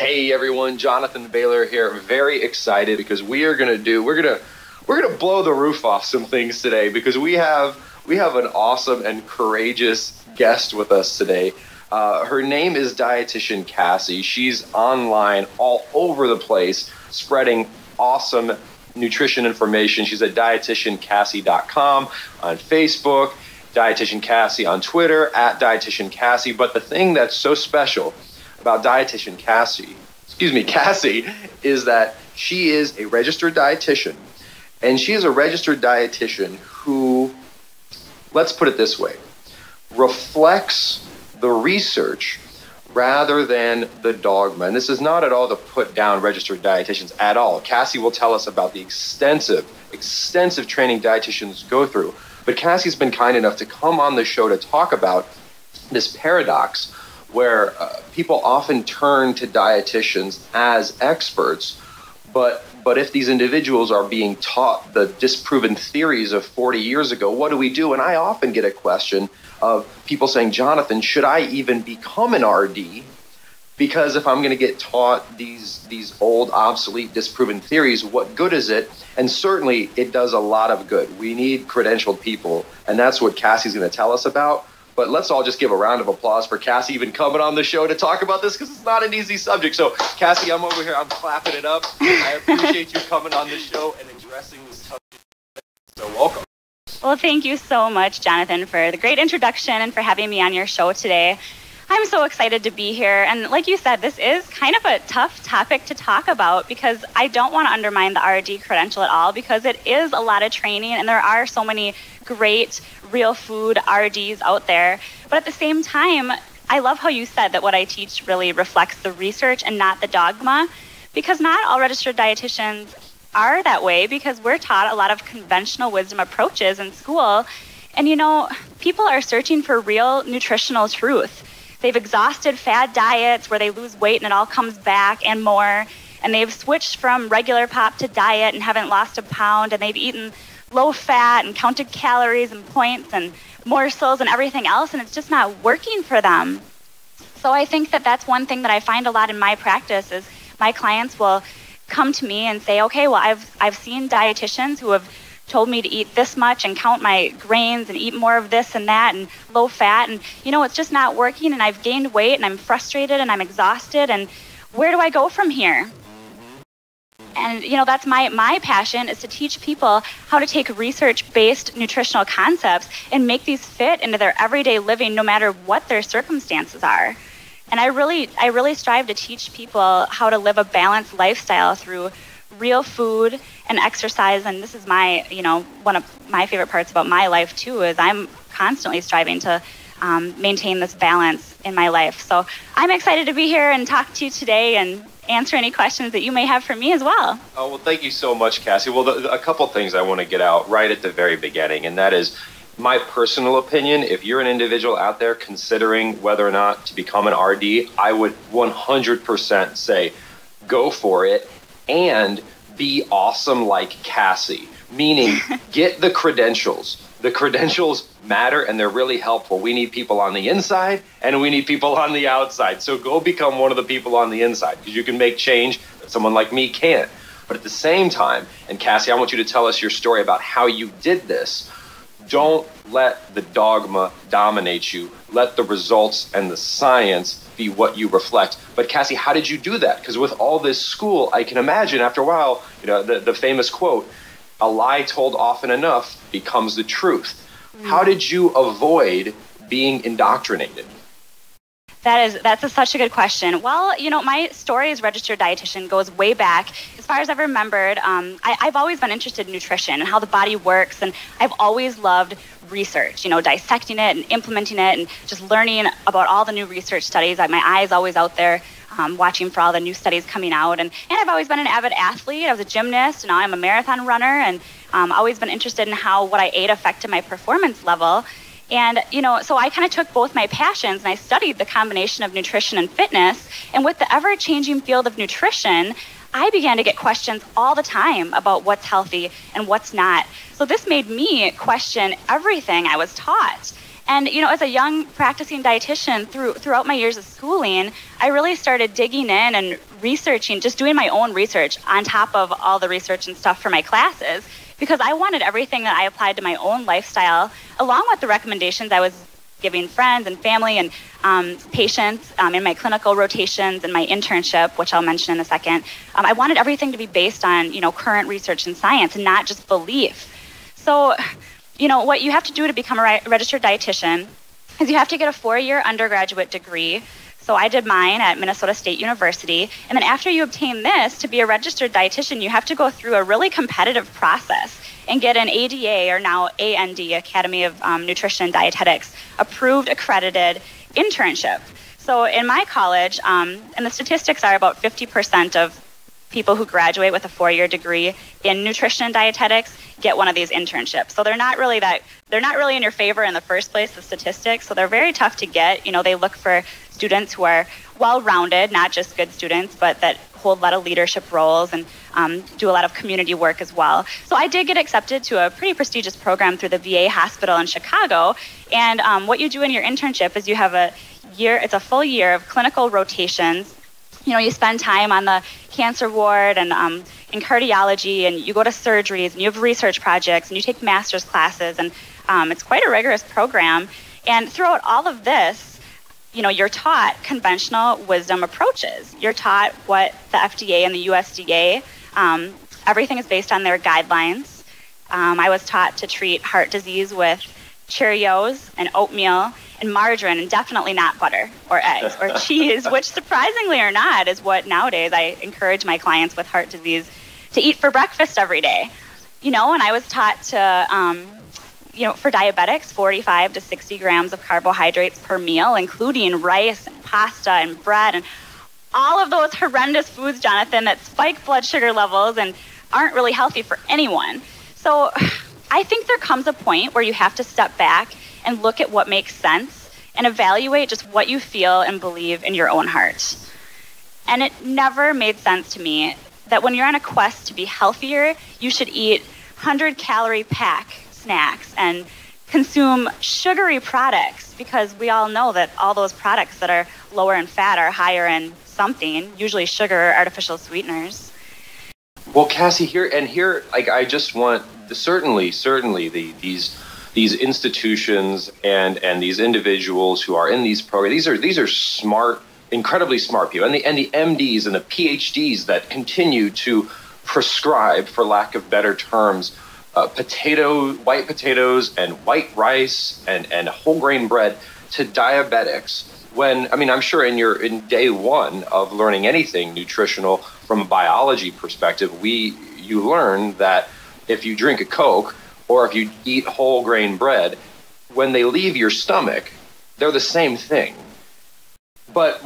Hey everyone, Jonathan Bailor here. Very excited because we're gonna blow the roof off some things today because we have an awesome and courageous guest with us today. Her name is Dietitian Cassie. She's online all over the place spreading awesome nutrition information. She's at dietitiancassie.com on Facebook, Dietitian Cassie on Twitter, at Dietitian Cassie. But the thing that's so special about Cassie, is that she is a registered dietitian. And she is a registered dietitian who, let's put it this way, reflects the research rather than the dogma. And this is not at all to put down registered dietitians at all. Cassie will tell us about the extensive training dietitians go through. But Cassie's been kind enough to come on the show to talk about this paradox where people often turn to dietitians as experts, but if these individuals are being taught the disproven theories of 40 years ago, what do we do? And I often get a question of people saying, Jonathan, should I even become an RD? Because if I'm going to get taught these old, obsolete, disproven theories, what good is it? And certainly it does a lot of good. We need credentialed people, and that's what Cassie's going to tell us about. But let's all just give a round of applause for Cassie even coming on the show to talk about this because it's not an easy subject. So, Cassie, I'm over here. I'm clapping it up. I appreciate you coming on the show and addressing this subject. So, welcome. Well, thank you so much, Jonathan, for the great introduction and for having me on your show today. I'm so excited to be here. And like you said, this is kind of a tough topic to talk about because I don't want to undermine the RD credential at all because it is a lot of training and there are so many great real food RDs out there. But at the same time, I love how you said that what I teach really reflects the research and not the dogma, because not all registered dietitians are that way because we're taught a lot of conventional wisdom approaches in school. And you know, people are searching for real nutritional truth. They've exhausted fad diets where they lose weight and it all comes back and more. And they've switched from regular pop to diet and haven't lost a pound. And they've eaten low fat and counted calories and points and morsels and everything else. And it's just not working for them. So I think that that's one thing that I find a lot in my practice is my clients will come to me and say, okay, well, I've seen dietitians who have told me to eat this much and count my grains and eat more of this and that and low fat. And, you know, it's just not working and I've gained weight and I'm frustrated and I'm exhausted. And where do I go from here? And, you know, that's my passion is to teach people how to take research-based nutritional concepts and make these fit into their everyday living no matter what their circumstances are. And I really strive to teach people how to live a balanced lifestyle through real food and exercise. And this is my, you know, one of my favorite parts about my life too, is I'm constantly striving to maintain this balance in my life. So I'm excited to be here and talk to you today and answer any questions that you may have for me as well. Oh, well, thank you so much, Cassie. Well, a couple things I want to get out right at the very beginning, and that is my personal opinion. If you're an individual out there considering whether or not to become an RD, I would 100% say go for it and be awesome like Cassie, meaning get the credentials. The credentials matter and they're really helpful. We need people on the inside and we need people on the outside. So go become one of the people on the inside because you can make change that someone like me can't. But at the same time, and Cassie, I want you to tell us your story about how you did this. Don't let the dogma dominate you. Let the results and the science be what you reflect. But Cassie, how did you do that? Because with all this school, I can imagine after a while, you know, the famous quote, a lie told often enough becomes the truth. How did you avoid being indoctrinated? That's such a good question. Well, you know, my story as registered dietitian goes way back. As far as I've remembered, I've always been interested in nutrition and how the body works, and I've always loved research, you know, dissecting it and implementing it and just learning about all the new research studies. My eye's always out there watching for all the new studies coming out. And I've always been an avid athlete. I was a gymnast, and now I'm a marathon runner, and always been interested in how what I ate affected my performance level. And, you know, so I kind of took both my passions and I studied the combination of nutrition and fitness. And with the ever-changing field of nutrition, I began to get questions all the time about what's healthy and what's not. So this made me question everything I was taught. And, as a young practicing dietitian throughout my years of schooling, I really started digging in and researching, just doing my own research on top of all the research and stuff for my classes, because I wanted everything that I applied to my own lifestyle, along with the recommendations I was giving friends and family and patients in my clinical rotations and my internship, which I'll mention in a second. I wanted everything to be based on, current research and science and not just belief. So, what you have to do to become a registered dietitian is you have to get a 4-year undergraduate degree. So I did mine at Minnesota State University. And then after you obtain this, to be a registered dietitian, you have to go through a really competitive process and get an ADA, or now AND, Academy of Nutrition and Dietetics, approved, accredited internship. So in my college, and the statistics are about 50% of people who graduate with a 4-year degree in nutrition and dietetics get one of these internships. So they're not really in your favor in the first place, the statistics. So they're very tough to get. They look for students who are well-rounded, not just good students, but that hold a lot of leadership roles and do a lot of community work as well. So I did get accepted to a pretty prestigious program through the VA hospital in Chicago. And what you do in your internship is you have it's a full year of clinical rotations. You spend time on the cancer ward and in cardiology, and you go to surgeries, and you have research projects, and you take master's classes, and it's quite a rigorous program. And throughout all of this, you're taught conventional wisdom approaches. You're taught what the FDA and the USDA, everything is based on their guidelines. I was taught to treat heart disease with Cheerios and oatmeal and margarine, and definitely not butter or eggs or cheese, which surprisingly or not is what nowadays I encourage my clients with heart disease to eat for breakfast every day. And I was taught to, for diabetics, 45 to 60 grams of carbohydrates per meal, including rice and pasta and bread and all of those horrendous foods, Jonathan, that spike blood sugar levels and aren't really healthy for anyone. So I think there comes a point where you have to step back and look at what makes sense and evaluate just what you feel and believe in your own heart. And it never made sense to me that when you're on a quest to be healthier, you should eat 100-calorie pack snacks and consume sugary products, because we all know that all those products that are lower in fat are higher in something, usually sugar or artificial sweeteners. Well, Cassie, I just want certainly these institutions and these individuals who are in these programs. These are smart, incredibly smart people, and the MDs and the PhDs that continue to prescribe, for lack of better terms, white potatoes and white rice and whole grain bread to diabetics. I'm sure in day one of learning anything nutritional from a biology perspective, you learn that if you drink a Coke or if you eat whole grain bread, when they leave your stomach, they're the same thing. But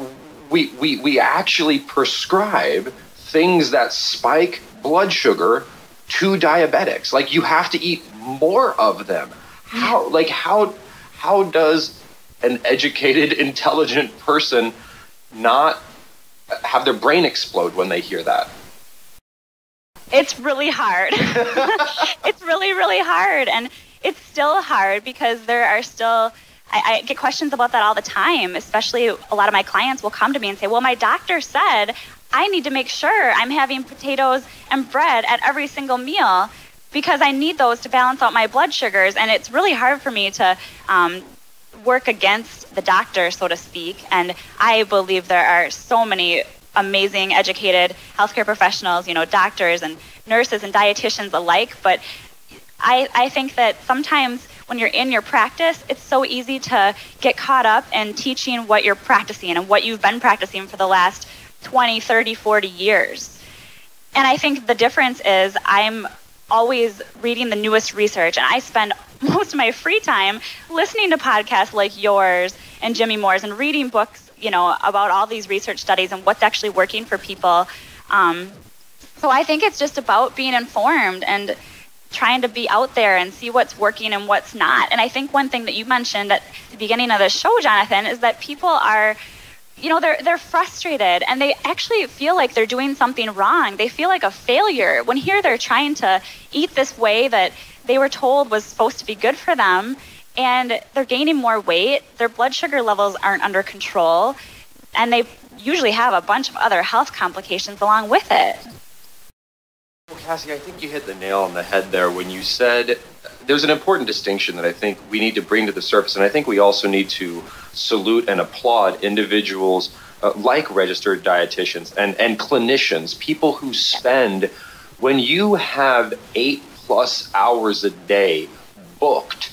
we actually prescribe things that spike blood sugar to diabetics. Like, you have to eat more of them. How does an educated, intelligent person not have their brain explode when they hear that? It's really hard. It's really, really hard. And it's still hard because there are still, I get questions about that all the time, especially a lot of my clients will come to me and say, well, my doctor said I need to make sure I'm having potatoes and bread at every single meal because I need those to balance out my blood sugars. And it's really hard for me to work against the doctor, so to speak. And I believe there are so many amazing, educated healthcare professionals, doctors and nurses and dietitians alike. But I think that sometimes when you're in your practice, it's so easy to get caught up in teaching what you're practicing and what you've been practicing for the last 20, 30, 40 years. And I think the difference is I'm always reading the newest research, and I spend most of my free time listening to podcasts like yours and Jimmy Moore's and reading books, about all these research studies and what's actually working for people. So I think it's just about being informed and trying to be out there and see what's working and what's not. And I think one thing that you mentioned at the beginning of the show, Jonathan, is that people are, they're frustrated and they actually feel like they're doing something wrong. They feel like a failure when here they're trying to eat this way that they were told was supposed to be good for them. and they're gaining more weight, their blood sugar levels aren't under control, and they usually have a bunch of other health complications along with it. Well, Cassie, I think you hit the nail on the head there when you said there's an important distinction that I think we need to bring to the surface, and I think we also need to salute and applaud individuals like registered dietitians and clinicians, people who spend, when you have 8+ hours a day booked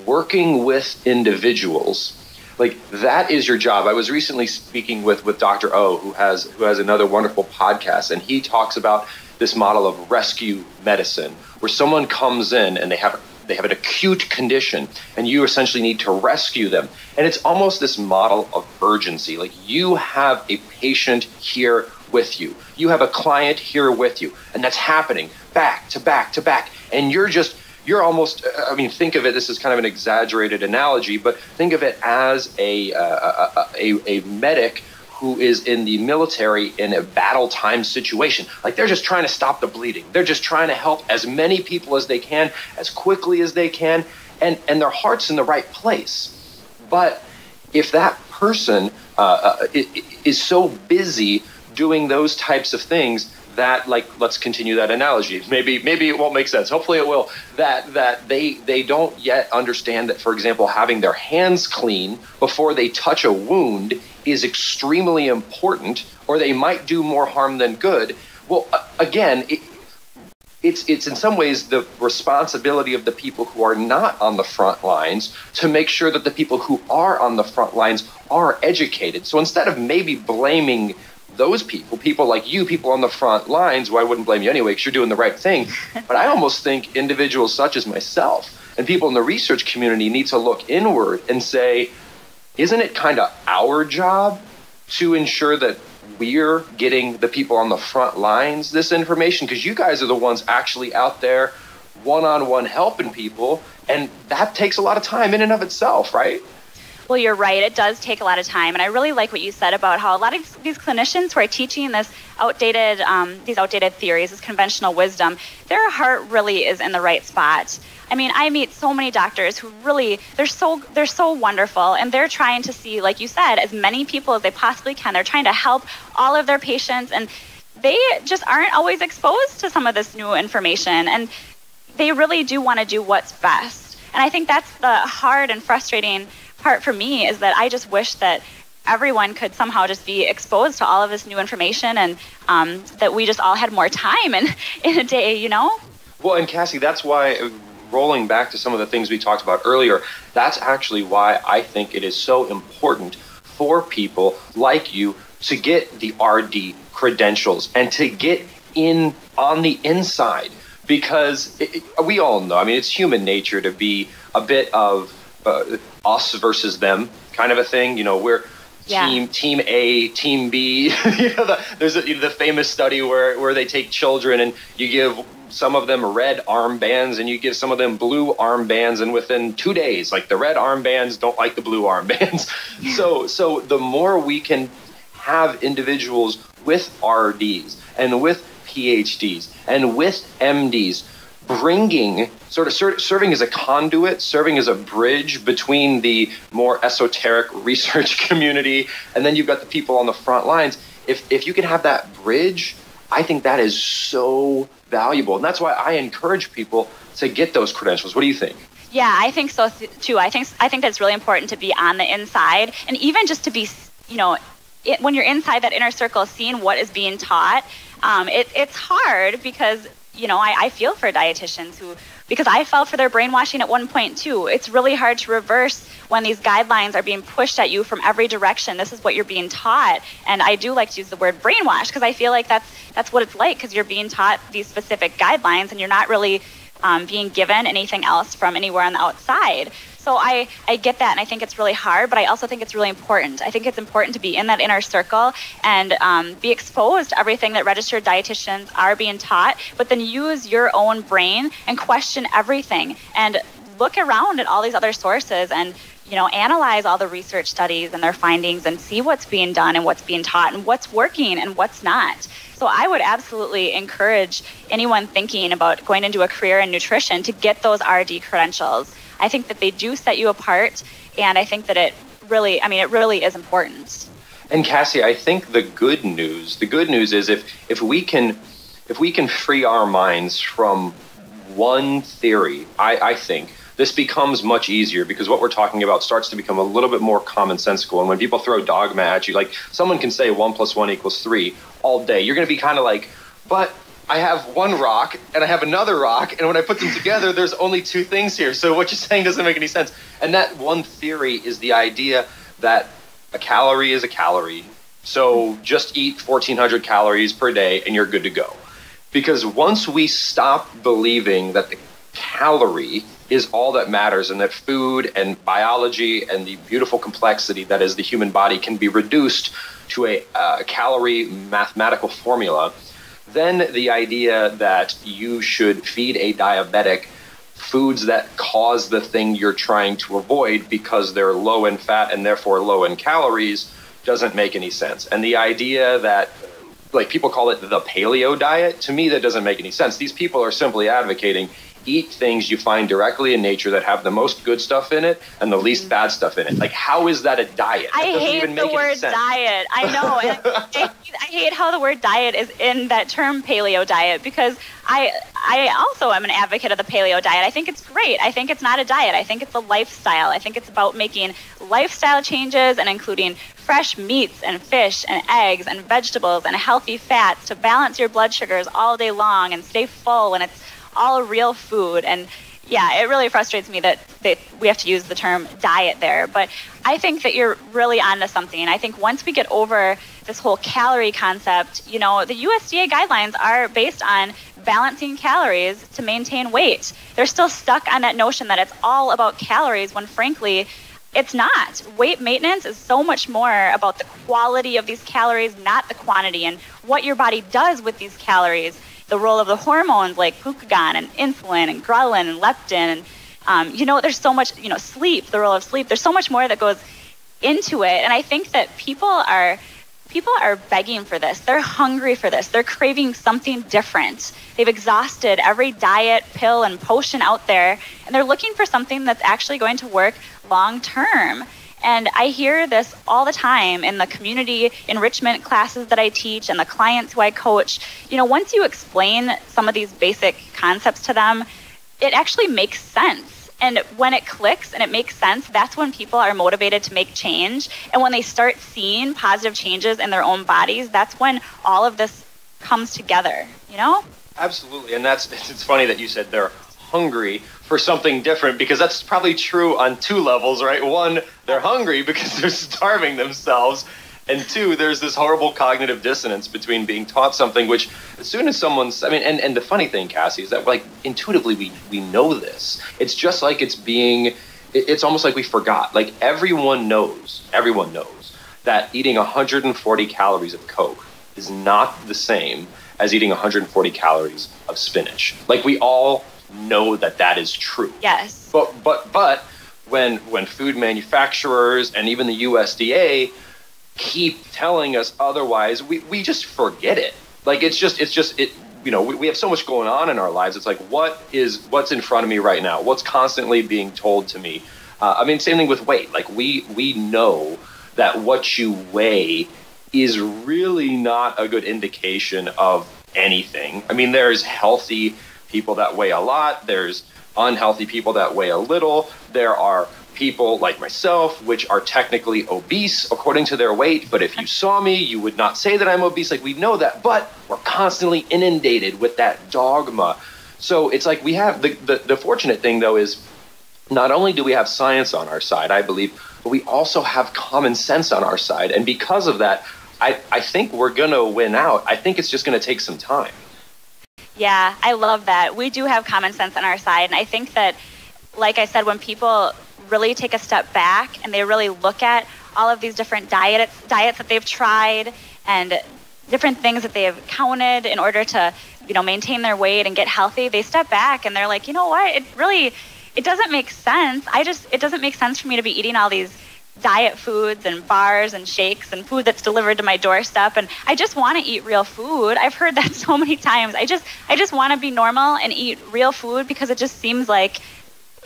working with individuals, like that is your job. I was recently speaking with Dr. O, who has another wonderful podcast, and he talks about this model of rescue medicine, where someone comes in and they have an acute condition, and you essentially need to rescue them. And it's almost this model of urgency. Like, you have a patient here with you. You have a client here with you, and that's happening back to back to back. And you're almost, I mean, think of it, this is kind of an exaggerated analogy, but think of it as a medic who is in the military in a battle time situation. Like, they're just trying to stop the bleeding. They're just trying to help as many people as they can, as quickly as they can, and their heart's in the right place. But if that person is so busy doing those types of things that, like, let's continue that analogy. Maybe it won't make sense. Hopefully it will. That they don't yet understand that, for example, having their hands clean before they touch a wound is extremely important, or they might do more harm than good. Well, again, it's in some ways the responsibility of the people who are not on the front lines to make sure that the people who are on the front lines are educated. So instead of maybe blaming those people like you, people on the front lines, well, I wouldn't blame you anyway because you're doing the right thing. But I almost think individuals such as myself and people in the research community need to look inward and say, isn't it kind of our job to ensure that we're getting the people on the front lines this information? Because you guys are the ones actually out there one-on-one helping people, and that takes a lot of time in and of itself, right? Well, you're right. It does take a lot of time. And I really like what you said about how a lot of these clinicians who are teaching these outdated theories, this conventional wisdom, their heart really is in the right spot. I mean, I meet so many doctors who really, they're so wonderful, and they're trying to see, like you said, as many people as they possibly can. They're trying to help all of their patients, and they just aren't always exposed to some of this new information, and they really do want to do what's best. And I think that's the hard and frustrating part for me, is that I just wish that everyone could somehow just be exposed to all of this new information, and that we just all had more time in a day, you know? Well, and Cassie, that's why, rolling back to some of the things we talked about earlier, that's actually why I think it is so important for people like you to get the RD credentials and to get in on the inside, because we all know, I mean, it's human nature to be a bit of us versus them kind of a thing. You know, we're team A, team B. There's the famous study where they take children and you give some of them red armbands and you give some of them blue armbands, and within 2 days, like, the red armbands don't like the blue armbands. So the more we can have individuals with RDs and with PhDs and with MDs bringing, serving as a conduit, serving as a bridge between the more esoteric research community, and then you've got the people on the front lines. If you can have that bridge, I think that is so valuable. And that's why I encourage people to get those credentials. What do you think? Yeah, I think so too. I think that's really important to be on the inside, and even just to be, when you're inside that inner circle, seeing what is being taught. It's hard because, I feel for dietitians because I fell for their brainwashing at one point too. It's really hard to reverse when these guidelines are being pushed at you from every direction. This is what you're being taught. And I do like to use the word brainwash because I feel like that's what it's like, because you're being taught these specific guidelines and you're not really being given anything else from anywhere on the outside. So I get that, and I think it's really hard, but I also think it's really important. I think it's important to be in that inner circle and be exposed to everything that registered dietitians are being taught, but then use your own brain and question everything and look around at all these other sources and, analyze all the research studies and their findings and see what's being done and what's being taught and what's working and what's not. So I would absolutely encourage anyone thinking about going into a career in nutrition to get those RD credentials. I think that they do set you apart, and I think that it really is important. And Cassie, I think the good news is if we can free our minds from one theory, I think this becomes much easier, because what we're talking about starts to become a little bit more commonsensical. And when people throw dogma at you, like someone can say 1 + 1 = 3 all day, you're going to be kind of like, but I have one rock and I have another rock, and when I put them together, there's only two things here. So what you're saying doesn't make any sense. And that one theory is the idea that a calorie is a calorie. So just eat 1,400 calories per day and you're good to go. Because once we stop believing that the calorie is all that matters, and that food and biology and the beautiful complexity that is the human body can be reduced to a calorie mathematical formula, then the idea that you should feed a diabetic foods that cause the thing you're trying to avoid because they're low in fat and therefore low in calories doesn't make any sense. And the idea that, like, people call it the paleo diet, to me that doesn't make any sense. These people are simply advocating eat things you find directly in nature that have the most good stuff in it and the least bad stuff in it. Like, how is that a diet? I hate the word diet. I know. And I hate how the word diet is in that term paleo diet, because I also am an advocate of the paleo diet. I think it's great. I think it's not a diet. I think it's a lifestyle. I think it's about making lifestyle changes and including fresh meats and fish and eggs and vegetables and healthy fats to balance your blood sugars all day long and stay full, and it's all real food. And yeah, it really frustrates me that we have to use the term diet there. But I think that you're really onto something. I think once we get over this whole calorie concept, the USDA guidelines are based on balancing calories to maintain weight. They're still stuck on that notion that it's all about calories, when frankly, it's not. Weight maintenance is so much more about the quality of these calories, not the quantity, and what your body does with these calories. The role of the hormones like glucagon and insulin and ghrelin and leptin. And, there's so much, sleep, the role of sleep. There's so much more that goes into it. And I think that people are begging for this. They're hungry for this. They're craving something different. They've exhausted every diet, pill, and potion out there, and they're looking for something that's actually going to work long term. And I hear this all the time in the community enrichment classes that I teach and the clients who I coach. Once you explain some of these basic concepts to them, it actually makes sense. And when it clicks and it makes sense, that's when people are motivated to make change. And when they start seeing positive changes in their own bodies, that's when all of this comes together, Absolutely. And it's funny that you said they're hungry for something different, because that's probably true on two levels, right? One, they're hungry because they're starving themselves. And two, there's this horrible cognitive dissonance between being taught something, which as soon as someone's, and the funny thing, Cassie, is that like intuitively we know this. It's just like it's almost like we forgot. Like everyone knows that eating 140 calories of Coke is not the same as eating 140 calories of spinach. Like we all know that is true. Yes. But when food manufacturers and even the USDA keep telling us otherwise, we just forget it. Like it's just we have so much going on in our lives. It's like what's in front of me right now? What's constantly being told to me? Same thing with weight. Like we know that what you weigh is really not a good indication of anything. There's healthy people that weigh a lot. There's unhealthy people that weigh a little. There are people like myself, which are technically obese according to their weight. But if you saw me, you would not say that I'm obese. Like we know that, but we're constantly inundated with that dogma. So it's like we have the fortunate thing though is not only do we have science on our side, I believe, but we also have common sense on our side. And because of that, I think we're going to win out. I think it's just going to take some time. Yeah, I love that. We do have common sense on our side. And I think that, like I said, when people really take a step back and they really look at all of these different diets that they've tried and different things that they have counted in order to, maintain their weight and get healthy, they step back and they're like, you know what? It doesn't make sense. It doesn't make sense for me to be eating all these diet foods and bars and shakes and food that's delivered to my doorstep, and I just want to eat real food. I've heard that so many times. I just want to be normal and eat real food because it just seems like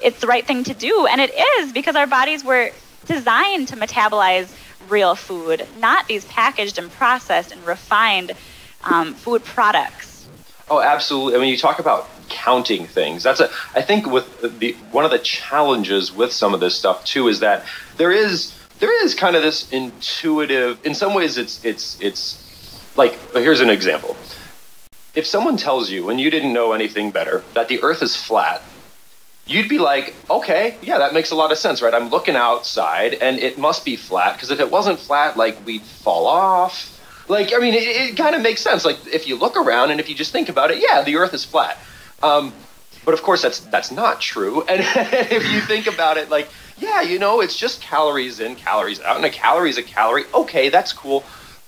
it's the right thing to do. And it is, because our bodies were designed to metabolize real food, not these packaged and processed and refined food products. Oh, absolutely. I mean, you talk about counting things. I think with one of the challenges with some of this stuff too is that there is kind of this intuitive, in some ways it's like, here's an example. If someone tells you, and you didn't know anything better, that the earth is flat, you'd be like, okay, yeah, that makes a lot of sense, right? I'm looking outside and it must be flat, because if it wasn't flat, like, we'd fall off. Like, I mean, it kind of makes sense. Like, if you look around and if you just think about it, yeah, the earth is flat. But of course, that's not true. And if you think about it, like, yeah, it's just calories in, calories out, and a calorie is a calorie. Okay, that's cool.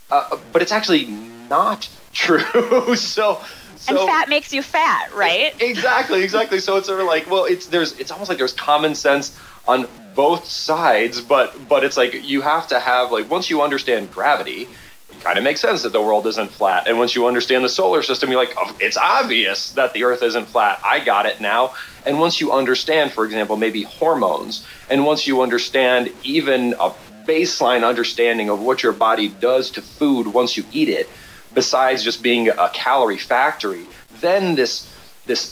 But it's actually not true. So and fat makes you fat, right? Exactly. So it's sort of like, well, it's almost like there's common sense on both sides, but it's like you have to have, like, once you understand gravity, it kind of makes sense that the world isn't flat. And once you understand the solar system, you're like, oh, it's obvious that the earth isn't flat. I got it now. And once you understand, for example, maybe hormones, and once you understand even a baseline understanding of what your body does to food once you eat it, besides just being a calorie factory, then this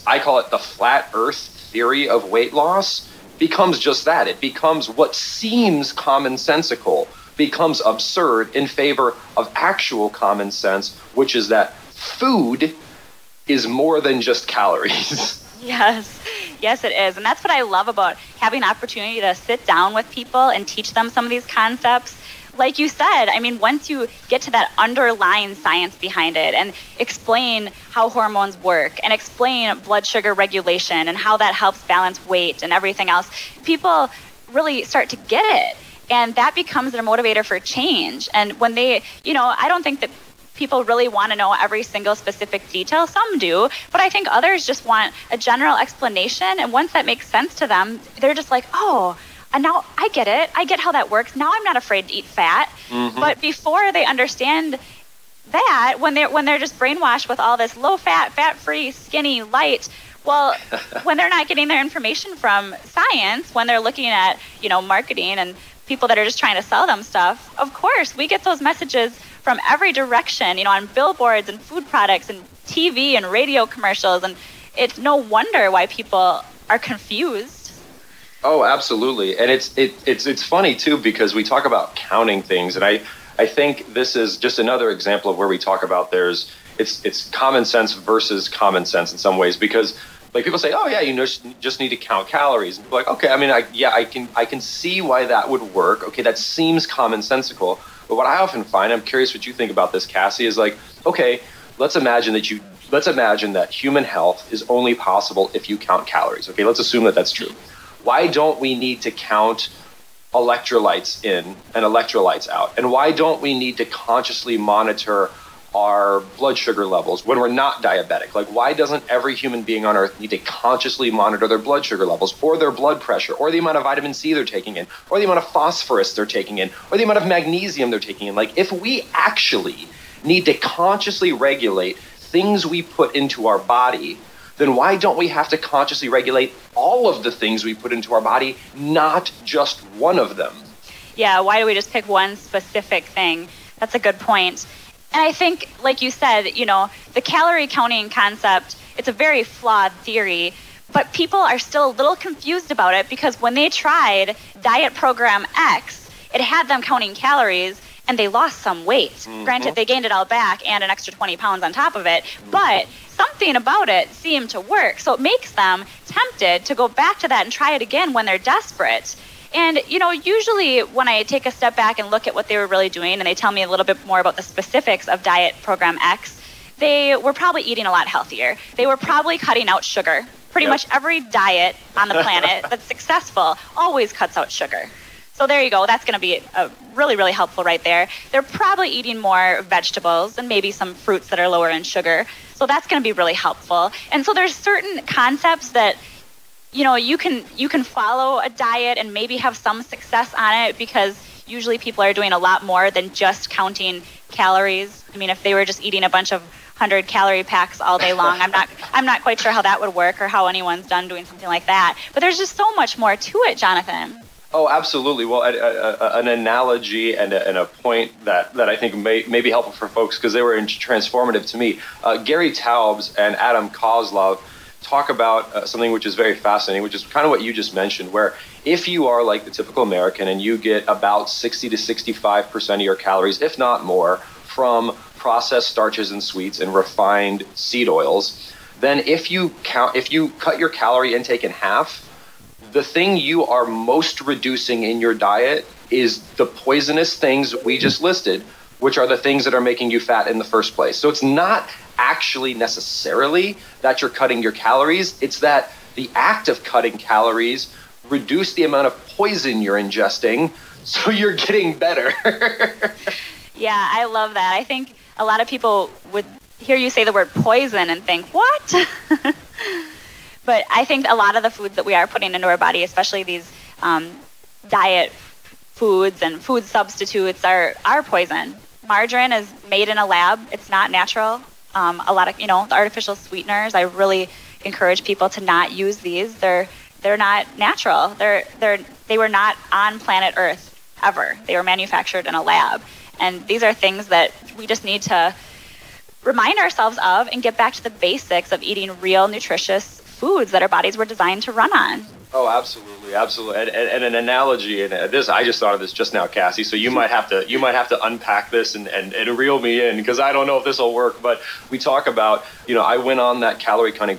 I call it the flat earth theory of weight loss becomes just that. It becomes what seems commonsensical becomes absurd in favor of actual common sense, which is that food is more than just calories. Yes, it is. And that's what I love about having the opportunity to sit down with people and teach them some of these concepts. Like you said, I mean, once you get to that underlying science behind it and explain how hormones work and explain blood sugar regulation and how that helps balance weight and everything else, people really start to get it. And that becomes their motivator for change. And when they, I don't think that people really want to know every single specific detail. Some do, but I think others just want a general explanation. And once that makes sense to them, they're just like, oh, and now I get it. I get how that works. Now I'm not afraid to eat fat. Mm-hmm. But before they understand that, when they're just brainwashed with all this low fat, fat-free, skinny, light, well, when they're not getting their information from science, when they're looking at, marketing and people that are just trying to sell them stuff, of course, we get those messages from every direction, on billboards and food products and TV and radio commercials. And it's no wonder why people are confused. Oh, absolutely. And it's funny, too, because we talk about counting things. And I think this is just another example of where we talk about it's common sense versus common sense in some ways, because like people say, oh, yeah, you just need to count calories. And like, okay, I mean, I can see why that would work. Okay, that seems commonsensical. But what I often find, I'm curious what you think about this, Cassie, is like, okay, let's imagine that human health is only possible if you count calories. Okay, let's assume that that's true. Why don't we need to count electrolytes in and electrolytes out? And why don't we need to consciously monitor our blood sugar levels when we're not diabetic? Like, why doesn't every human being on earth need to consciously monitor their blood sugar levels or their blood pressure or the amount of vitamin C they're taking in or the amount of phosphorus they're taking in or the amount of magnesium they're taking in? Like, if we actually need to consciously regulate things we put into our body, then why don't we have to consciously regulate all of the things we put into our body, not just one of them? Yeah, why do we just pick one specific thing? That's a good point. And I think, like you said, the calorie counting concept, it's a very flawed theory, but people are still a little confused about it because when they tried Diet Program X, it had them counting calories and they lost some weight. Mm-hmm. Granted, they gained it all back and an extra 20 pounds on top of it, but something about it seemed to work. So it makes them tempted to go back to that and try it again when they're desperate. And, usually when I take a step back and look at what they were really doing and they tell me a little bit more about the specifics of Diet Program X, they were probably eating a lot healthier. They were probably cutting out sugar. Pretty much every diet on the planet that's successful always cuts out sugar. So there you go. That's going to be really, really helpful right there. They're probably eating more vegetables and maybe some fruits that are lower in sugar. So that's going to be really helpful. And so there's certain concepts that you can follow a diet and maybe have some success on it because usually people are doing a lot more than just counting calories. I mean, if they were just eating a bunch of 100 calorie packs all day long. I'm not quite sure how that would work or how anyone's done doing something like that. But there's just so much more to it, Jonathan. Oh, absolutely. Well, an analogy and a point that I think may be helpful for folks because they were transformative to me. Gary Taubes and Adam Kozlov talk about something which is very fascinating, which is kind of what you just mentioned, where if you are like the typical American and you get about 60 to 65% of your calories, if not more, from processed starches and sweets and refined seed oils, then if you cut your calorie intake in half, the thing you are most reducing in your diet is the poisonous things we just listed, which are the things that are making you fat in the first place. So it's not actually necessarily that you're cutting your calories. It's that the act of cutting calories reduce the amount of poison you're ingesting, so you're getting better. Yeah, I love that. I think a lot of people would hear you say the word poison and think, what? But I think a lot of the foods that we are putting into our body, especially these diet foods and food substitutes, are poison. Margarine is made in a lab. It's not natural. A lot of, the artificial sweeteners, I really encourage people to not use these. They're not natural. They were not on planet Earth ever. They were manufactured in a lab. And these are things that we just need to remind ourselves of and get back to the basics of eating real, nutritious foods that our bodies were designed to run on. Oh, absolutely, absolutely. And an analogy, and this, I just thought of this just now, Cassie. So you might have to unpack this and reel me in, because I don't know if this will work. But we talk about, I went on that calorie counting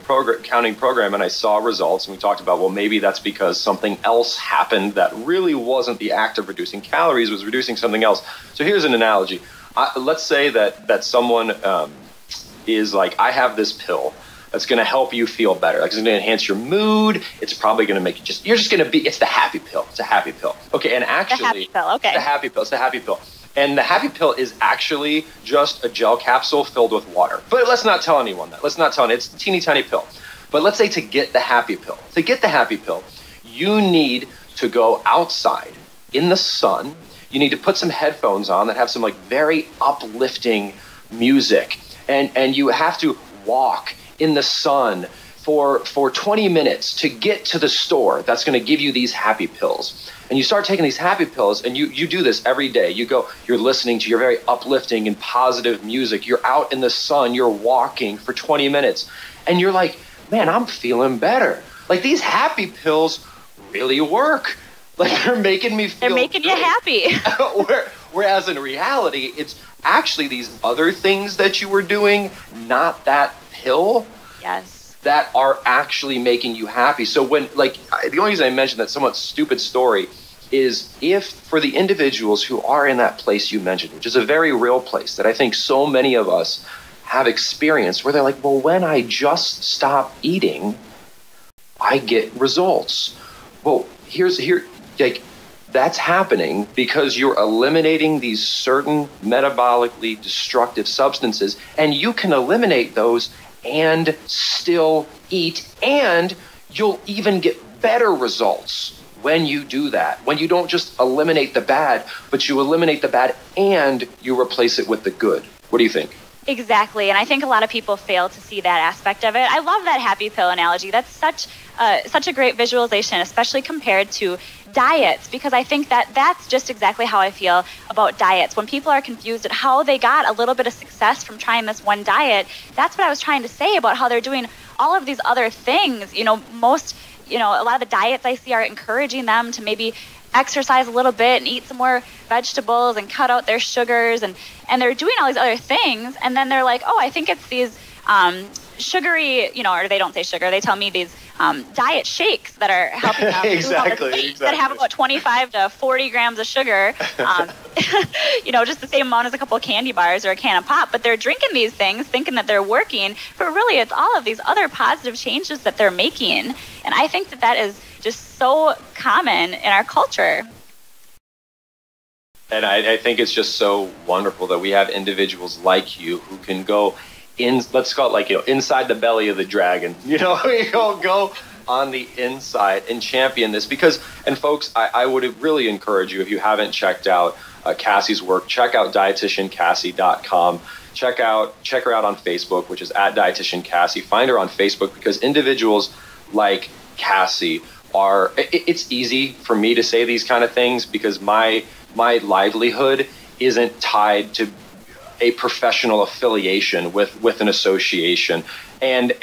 program and I saw results, and we talked about, well, maybe that's because something else happened that really wasn't the act of reducing calories, was reducing something else. So here's an analogy. Let's say that someone is like, I have this pill that's going to help you feel better. Like, it's going to enhance your mood. It's probably going to make you it's the happy pill. It's a happy pill. Okay. And actually, the happy pill. Okay. It's the happy pill. And the happy pill is actually just a gel capsule filled with water. But let's not tell anyone that. It's a teeny tiny pill. But let's say to get the happy pill, you need to go outside in the sun. You need to put some headphones on that have some like very uplifting music. And you have to walk in the sun for 20 minutes to get to the store that's going to give you these happy pills. And you start taking these happy pills, and you do this every day. You're listening to your very uplifting and positive music. You're out in the sun, you're walking for 20 minutes, and you're like, man, I'm feeling better. Like, these happy pills really work. Like, they're making me feel They're making you happy. Whereas in reality, it's actually these other things that you were doing, not that pill, yes, that are actually making you happy. So when, the only reason I mentioned that somewhat stupid story is if for the individuals who are in that place you mentioned, which is a very real place that I think so many of us have experienced, where they're like, well, when I just stop eating, I get results. Well, that's happening because you're eliminating these certain metabolically destructive substances, and you can eliminate those and still eat, and you'll even get better results when you do that. When you don't just eliminate the bad, but you eliminate the bad and you replace it with the good. What do you think? Exactly, and I think a lot of people fail to see that aspect of it. I love that happy pill analogy. That's such a great visualization, especially compared to diets, because I think that's just exactly how I feel about diets. When people are confused at how they got a little bit of success from trying this one diet, that's what I was trying to say about how they're doing all of these other things. A lot of the diets I see are encouraging them to maybe exercise a little bit and eat some more vegetables and cut out their sugars, and they're doing all these other things, and then they're like, oh, I think it's these sugary, or they don't say sugar, they tell me these diet shakes that are helping them exactly. that have about 25 to 40 grams of sugar, just the same amount as a couple of candy bars or a can of pop, but they're drinking these things thinking that they're working, but really it's all of these other positive changes that they're making. And I think that is just so common in our culture. And I think it's just so wonderful that we have individuals like you who can go in, let's call it inside the belly of the dragon, go on the inside and champion this. Because, and folks, I would really encourage you, if you haven't checked out Cassie's work, check out dietitiancassie.com. check her out on Facebook, which is at Dietitian Cassie. Find her on Facebook, because individuals like Cassie it's easy for me to say these kind of things because my livelihood isn't tied to a professional affiliation with an association. And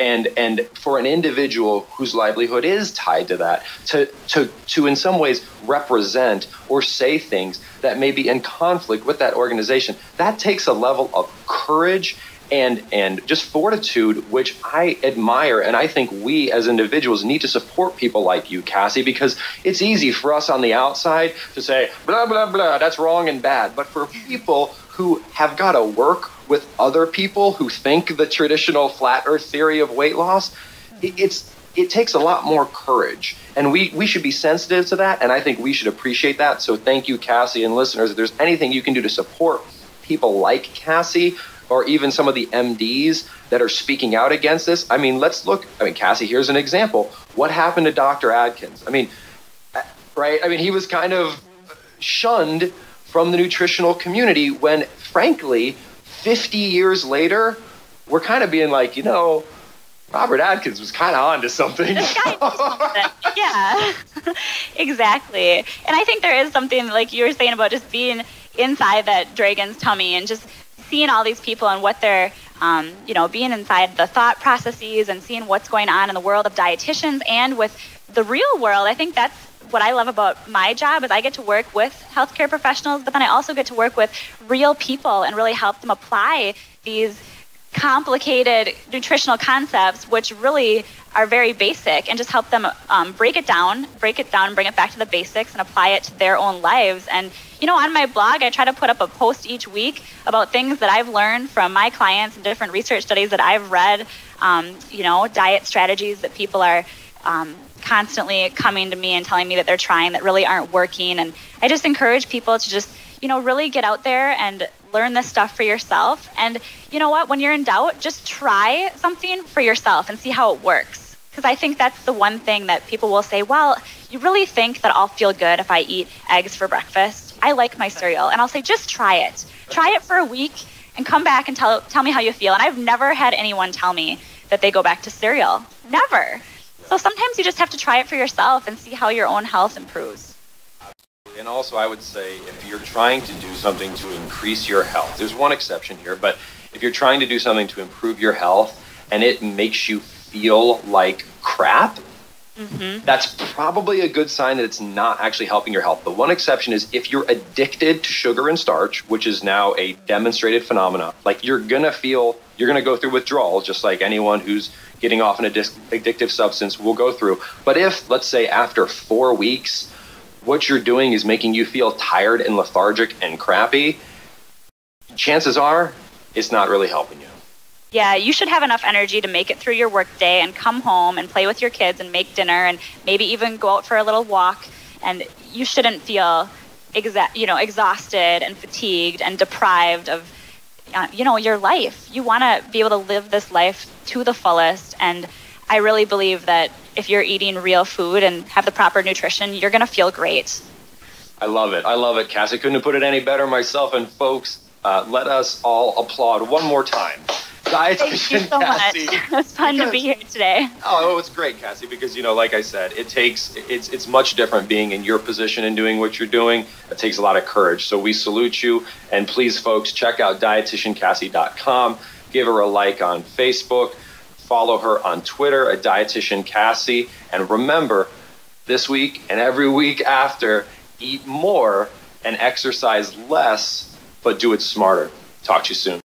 for an individual whose livelihood is tied to that, to in some ways represent or say things that may be in conflict with that organization, that takes a level of courage and just fortitude, which I admire. And I think we as individuals need to support people like you, Cassie, because it's easy for us on the outside to say, blah, blah, blah, that's wrong and bad. But for people who have got to work with other people who think the traditional flat earth theory of weight loss, it takes a lot more courage. And we should be sensitive to that. And I think we should appreciate that. So thank you, Cassie, and listeners. If there's anything you can do to support people like Cassie, or even some of the MDs that are speaking out against this. I mean, let's look. I mean, Cassie, here's an example. What happened to Dr. Adkins? I mean, right? I mean, he was kind of shunned from the nutritional community when, frankly, 50 years later, we're kind of being like, Robert Adkins was kind of on to something. Yeah, exactly. And I think there is something, like you were saying, about just being inside that dragon's tummy and just seeing all these people and what they're, being inside the thought processes and seeing what's going on in the world of dietitians and with the real world. I think that's what I love about my job, is I get to work with healthcare professionals, but then I also get to work with real people and really help them apply these complicated nutritional concepts, which really are very basic, and just help them break it down, bring it back to the basics and apply it to their own lives. And, on my blog, I try to put up a post each week about things that I've learned from my clients and different research studies that I've read, diet strategies that people are constantly coming to me and telling me that they're trying that really aren't working. And I just encourage people to just, really get out there and learn this stuff for yourself. And you know what? When you're in doubt, just try something for yourself and see how it works. Because I think that's the one thing that people will say, well, you really think that I'll feel good if I eat eggs for breakfast? I like my cereal. And I'll say, just try it. Try it for a week and come back and tell me how you feel. And I've never had anyone tell me that they go back to cereal. Never. So sometimes you just have to try it for yourself and see how your own health improves. And also, I would say, if you're trying to do something to increase your health, there's one exception here, but if you're trying to do something to improve your health and it makes you feel like crap, that's probably a good sign that it's not actually helping your health. The one exception is if you're addicted to sugar and starch, which is now a demonstrated phenomena, like you're going to go through withdrawals, just like anyone who's getting off an addictive substance will go through. But if, let's say, after 4 weeks, what you're doing is making you feel tired and lethargic and crappy, chances are it's not really helping you. Yeah, you should have enough energy to make it through your work day and come home and play with your kids and make dinner and maybe even go out for a little walk. And you shouldn't feel exhausted and fatigued and deprived of your life. You want to be able to live this life to the fullest. And I really believe that if you're eating real food and have the proper nutrition, you're going to feel great. I love it. Cassie, couldn't have put it any better myself. And folks, let us all applaud one more time. Dietitian Thank you so Cassie. much. It's fun to be here today. Oh, it's great, Cassie, because, like I said, it's much different being in your position and doing what you're doing. It takes a lot of courage. So we salute you. And please, folks, check out dietitiancassie.com. Give her a like on Facebook. Follow her on Twitter at Dietitian Cassie. And remember, this week and every week after, eat more and exercise less, but do it smarter. Talk to you soon.